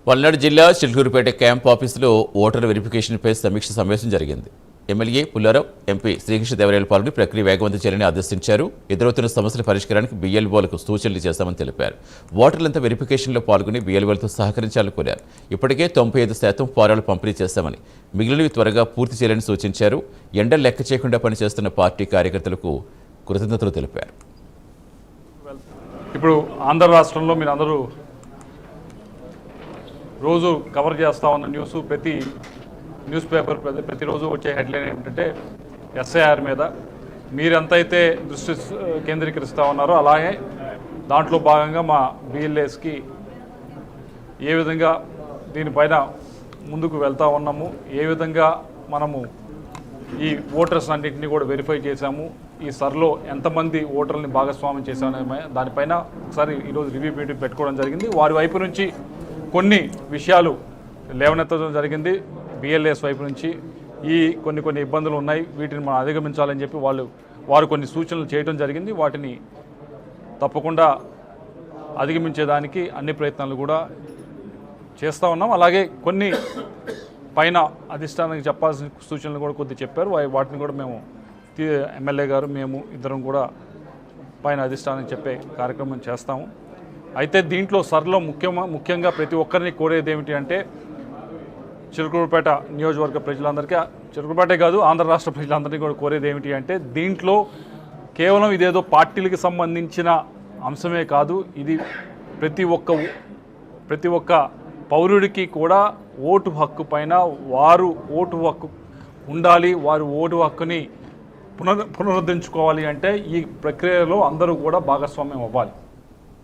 పల్నాడు జిల్లా చిలుకూరుపేట క్యాంప్ ఆఫీసులో ఓటర్ వెరిఫికేషన్పై సమీక్ష సమావేశం జరిగింది. ఎమ్మెల్యే పుల్లారావు, ఎంపీ శ్రీకృష్ణదేవరాయలు పాల్గొని ప్రక్రియ వేగవంతం చేయాలని ఆదేశించారు. ఎదురవుతున్న సమస్యల పరిష్కారానికి బీఎల్ఓలకు సూచనలు చేస్తామని తెలిపారు. ఓటర్లంతా వెరిఫికేషన్లో పాల్గొని బీఎల్ఓలతో సహకరించాలని కోరారు. ఇప్పటికే 95% ఫారాలు పంపిణీ చేస్తామని, మిగిలినవి త్వరగా పూర్తి చేయాలని సూచించారు. ఎండలు లెక్క చేయకుండా పనిచేస్తున్న పార్టీ కార్యకర్తలకు కృతజ్ఞతలు తెలిపారు. ఇప్పుడు ఆంధ్ర రాష్ట్రంలో మీరు అందరూ రోజు కవర్ చేస్తూ ఉన్న న్యూస్, ప్రతి న్యూస్ పేపర్ ప్రతిరోజు వచ్చే హెడ్లైన్ ఏంటంటే ఎస్ఐఆర్ మీద మీరెంతైతే దృష్టి కేంద్రీకరిస్తూ ఉన్నారో అలాగే దాంట్లో భాగంగా మా బిఎల్ఏస్కి ఏ విధంగా దీనిపైన ముందుకు వెళ్తూ ఉన్నాము, ఏ విధంగా మనము ఈ ఓటర్స్ అన్నింటినీ కూడా వెరిఫై చేశాము, ఈ సర్లో ఎంతమంది ఓటర్లని భాగస్వామ్యం చేశామనే దానిపైన ఒకసారి ఈరోజు రివ్యూ మీటింగ్ పెట్టుకోవడం జరిగింది. వారి వైపు నుంచి కొన్ని విషయాలు లేవనెత్తడం జరిగింది. బిఎల్ఏఎస్ వైపు నుంచి ఈ కొన్ని ఇబ్బందులు ఉన్నాయి, వీటిని మనం అధిగమించాలని చెప్పి వారు కొన్ని సూచనలు చేయడం జరిగింది. వాటిని తప్పకుండా అధిగమించేదానికి అన్ని ప్రయత్నాలు కూడా చేస్తూ ఉన్నాం. అలాగే కొన్ని పైన అధిష్టానానికి చెప్పాల్సిన సూచనలు కూడా కొద్ది చెప్పారు. వాటిని కూడా మేము ఎమ్మెల్యే గారు మేము ఇద్దరం కూడా పైన అధిష్టానానికి చెప్పే కార్యక్రమం చేస్తాము. అయితే దీంట్లో సర్లో ముఖ్యంగా ప్రతి ఒక్కరిని కోరేది ఏమిటి అంటే చిలుకూరుపేట నియోజకవర్గ ప్రజలందరికీ, చిలుకూరుపేటే కాదు ఆంధ్ర రాష్ట్ర ప్రజలందరినీ కూడా కోరేది ఏమిటి అంటే దీంట్లో కేవలం ఇదేదో పార్టీలకు సంబంధించిన అంశమే కాదు, ఇది ప్రతి ఒక్క పౌరుడికి కూడా ఓటు హక్కు పైన వారు ఓటు హక్కు ఉండాలి. వారు ఓటు హక్కుని పునరుద్ధరించుకోవాలి అంటే ఈ ప్రక్రియలో అందరూ కూడా భాగస్వామ్యం అవ్వాలి.